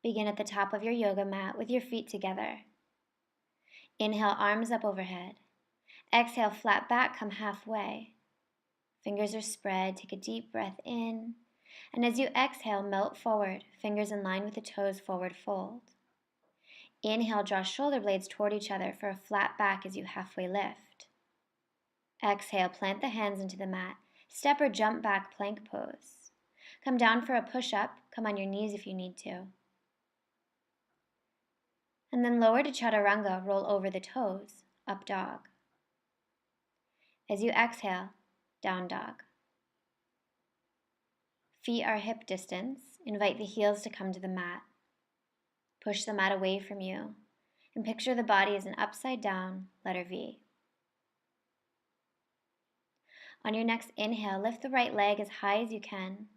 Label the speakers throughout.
Speaker 1: Begin at the top of your yoga mat with your feet together. Inhale, arms up overhead. Exhale, flat back, come halfway. Fingers are spread, take a deep breath in. And as you exhale, melt forward, fingers in line with the toes, forward fold. Inhale, draw shoulder blades toward each other for a flat back as you halfway lift. Exhale, plant the hands into the mat. Step or jump back, plank pose. Come down for a push-up. Come on your knees if you need to. And then lower to chaturanga, roll over the toes, up dog. As you exhale, down dog. Feet are hip distance. Invite the heels to come to the mat. Push the mat away from you and picture the body as an upside down letter V. On your next inhale, lift the right leg as high as you can.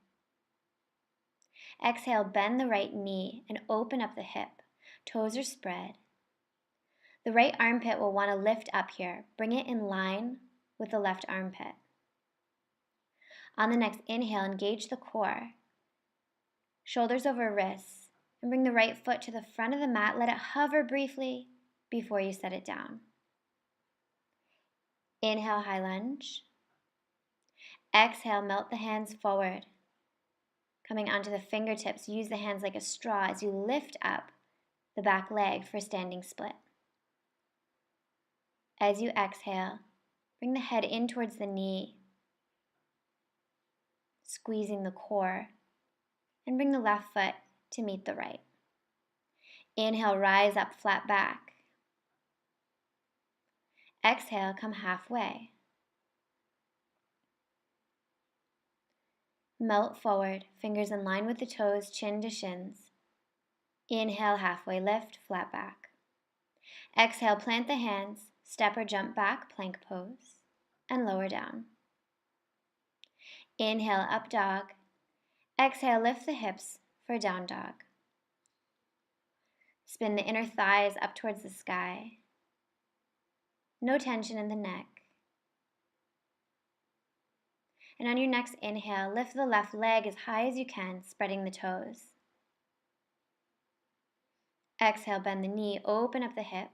Speaker 1: Exhale, bend the right knee and open up the hip. Toes are spread. The right armpit will want to lift up here. Bring it in line with the left armpit. On the next inhale, engage the core. Shoulders over wrists, and bring the right foot to the front of the mat. Let it hover briefly before you set it down. Inhale, high lunge. Exhale, melt the hands forward. Coming onto the fingertips, use the hands like a straw as you lift up the back leg for standing split. As you exhale, bring the head in towards the knee, squeezing the core, and bring the left foot to meet the right. Inhale, rise up, flat back. Exhale, come halfway. Melt forward, fingers in line with the toes, chin to shins. Inhale, halfway lift, flat back. Exhale, plant the hands, step or jump back, plank pose, and lower down. Inhale, up dog. Exhale, lift the hips for down dog. Spin the inner thighs up towards the sky. No tension in the neck. And on your next inhale, lift the left leg as high as you can, spreading the toes. Exhale, bend the knee, open up the hip.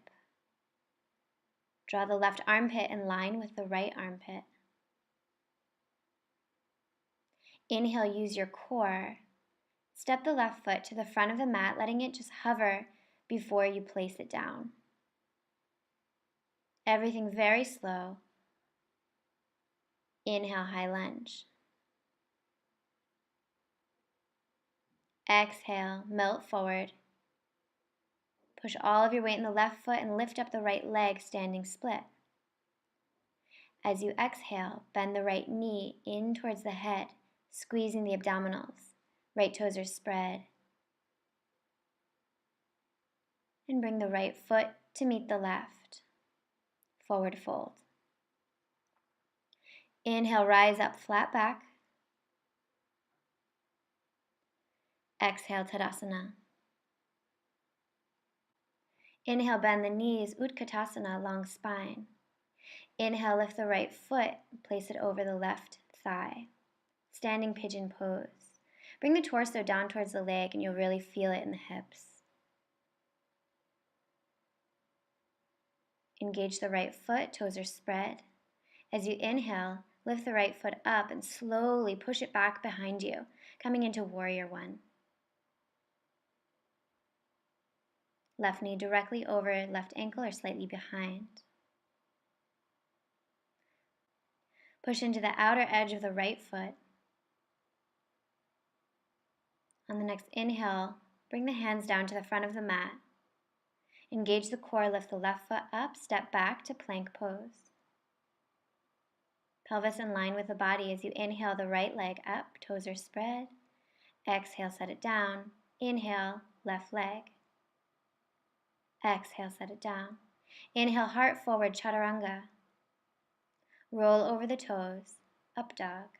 Speaker 1: Draw the left armpit in line with the right armpit. Inhale, use your core. Step the left foot to the front of the mat, letting it just hover before you place it down. Everything very slow. Inhale, high lunge. Exhale, melt forward. Push all of your weight in the left foot and lift up the right leg, standing split. As you exhale, bend the right knee in towards the head, squeezing the abdominals. Right toes are spread. And bring the right foot to meet the left. Forward fold. Inhale, rise up, flat back. Exhale, Tadasana. Inhale, bend the knees, Utkatasana, long spine. Inhale, lift the right foot, place it over the left thigh. Standing pigeon pose. Bring the torso down towards the leg and you'll really feel it in the hips. Engage the right foot, toes are spread. As you inhale, lift the right foot up and slowly push it back behind you, coming into Warrior One. Left knee directly over left ankle or slightly behind. Push into the outer edge of the right foot. On the next inhale, bring the hands down to the front of the mat. Engage the core, lift the left foot up, step back to plank pose. Pelvis in line with the body as you inhale the right leg up, toes are spread. Exhale, set it down. Inhale, left leg. Exhale, set it down. Inhale, heart forward, chaturanga. Roll over the toes, up dog.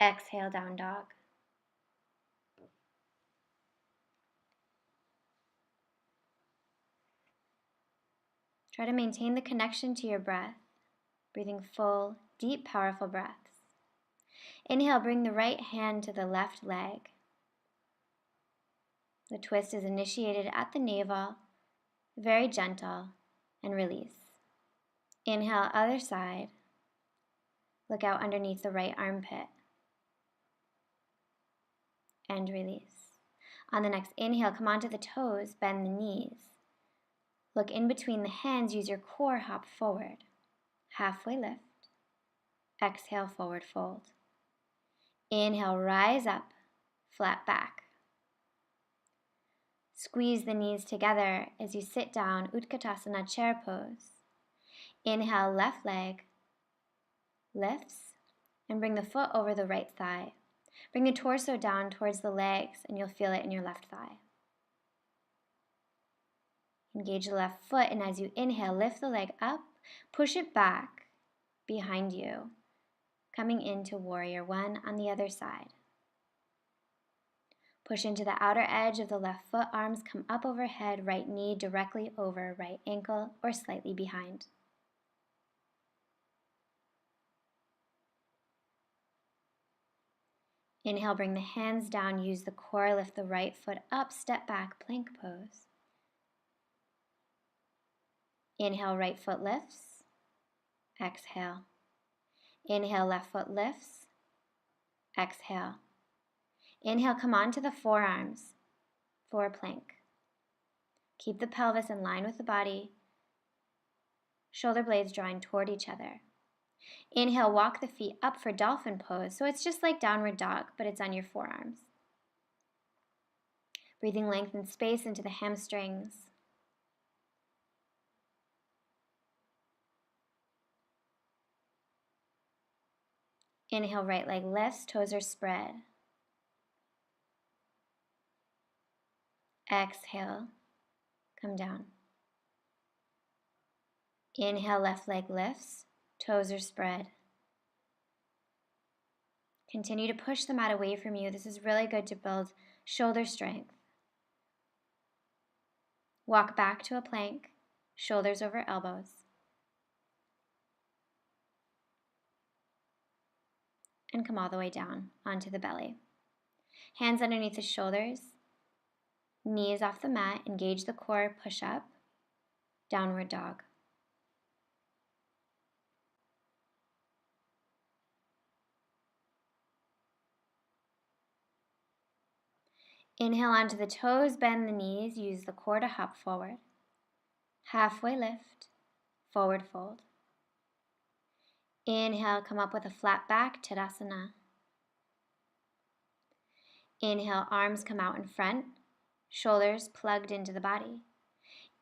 Speaker 1: Exhale, down dog. Try to maintain the connection to your breath, breathing full, deep, powerful breaths. Inhale, bring the right hand to the left leg. The twist is initiated at the navel, very gentle, and release. Inhale, other side. Look out underneath the right armpit. And release. On the next inhale, come onto the toes, bend the knees. Look in between the hands, use your core, hop forward. Halfway lift. Exhale, forward fold. Inhale, rise up, flat back. Squeeze the knees together as you sit down, Utkatasana chair pose. Inhale, left leg lifts, and bring the foot over the right thigh. Bring the torso down towards the legs, and you'll feel it in your left thigh. Engage the left foot, and as you inhale, lift the leg up, push it back behind you, coming into Warrior One on the other side. Push into the outer edge of the left foot, arms come up overhead, right knee directly over right ankle or slightly behind. Inhale, bring the hands down, use the core, lift the right foot up, step back, plank pose. Inhale, right foot lifts. Exhale. Inhale, left foot lifts. Exhale. Inhale, come onto the forearms for plank. Keep the pelvis in line with the body. Shoulder blades drawing toward each other. Inhale, walk the feet up for dolphin pose. So it's just like downward dog, but it's on your forearms. Breathing length and space into the hamstrings. Inhale, right leg lifts, toes are spread. Exhale, come down. Inhale, left leg lifts, toes are spread. Continue to push the mat away from you. This is really good to build shoulder strength. Walk back to a plank, shoulders over elbows. And come all the way down onto the belly. Hands underneath the shoulders, knees off the mat, engage the core, push up, downward dog. Inhale onto the toes, bend the knees, use the core to hop forward. Halfway lift, forward fold. Inhale, come up with a flat back, Tadasana. Inhale, arms come out in front, shoulders plugged into the body.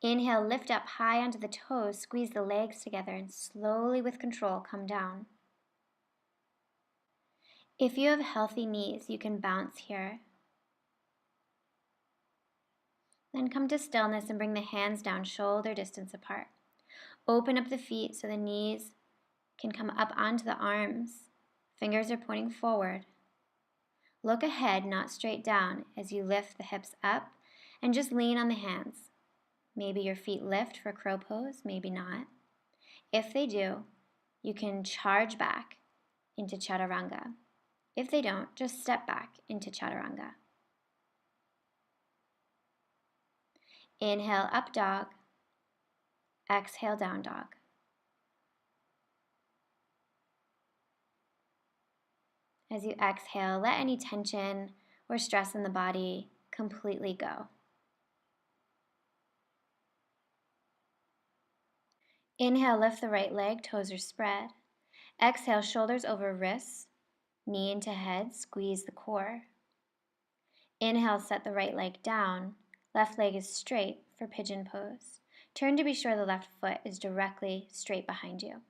Speaker 1: Inhale, lift up high onto the toes, squeeze the legs together, and slowly with control come down. If you have healthy knees, you can bounce here. Then come to stillness and bring the hands down shoulder distance apart. Open up the feet so the knees can come up onto the arms. Fingers are pointing forward. Look ahead, not straight down, as you lift the hips up and just lean on the hands. Maybe your feet lift for crow pose, maybe not. If they do, you can charge back into chaturanga. If they don't, just step back into chaturanga. Inhale, up dog. Exhale, down dog. As you exhale, let any tension or stress in the body completely go. Inhale, lift the right leg, toes are spread. Exhale, shoulders over wrists, knee into head, squeeze the core. Inhale, set the right leg down. Left leg is straight for pigeon pose. Turn to be sure the left foot is directly straight behind you.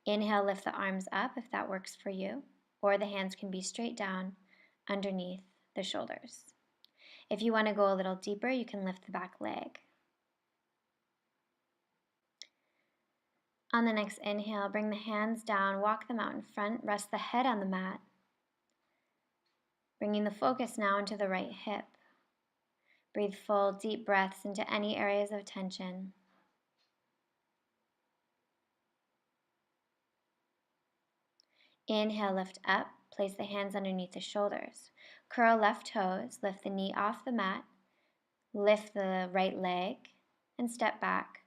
Speaker 1: Inhale, lift the arms up if that works for you, or the hands can be straight down underneath the shoulders. If you want to go a little deeper, you can lift the back leg. On the next inhale, bring the hands down, walk them out in front, rest the head on the mat. Bringing the focus now into the right hip. Breathe full, deep breaths into any areas of tension. Inhale, lift up, place the hands underneath the shoulders. Curl left toes, lift the knee off the mat, lift the right leg, and step back.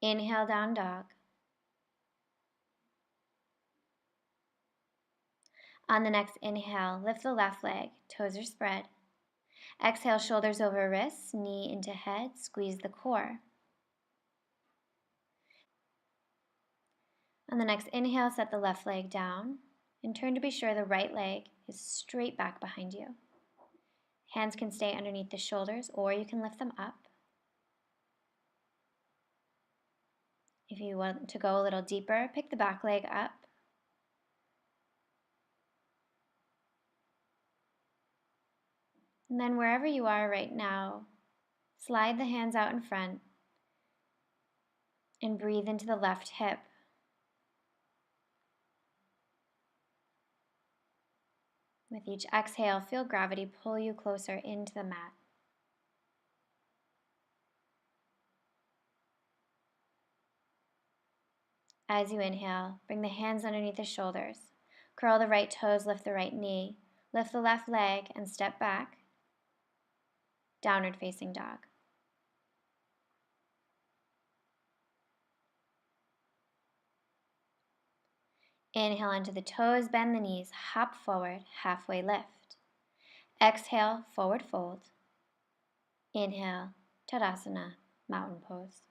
Speaker 1: Inhale, down dog. On the next inhale, lift the left leg, toes are spread. Exhale, shoulders over wrists, knee into head, squeeze the core. On the next inhale, set the left leg down and turn to be sure the right leg is straight back behind you. Hands can stay underneath the shoulders or you can lift them up. If you want to go a little deeper, pick the back leg up. And then wherever you are right now, slide the hands out in front and breathe into the left hip. With each exhale, feel gravity pull you closer into the mat. As you inhale, bring the hands underneath the shoulders. Curl the right toes, lift the right knee. Lift the left leg and step back. Downward facing dog. Inhale onto the toes, bend the knees, hop forward, halfway lift. Exhale, forward fold. Inhale, Tadasana, mountain pose.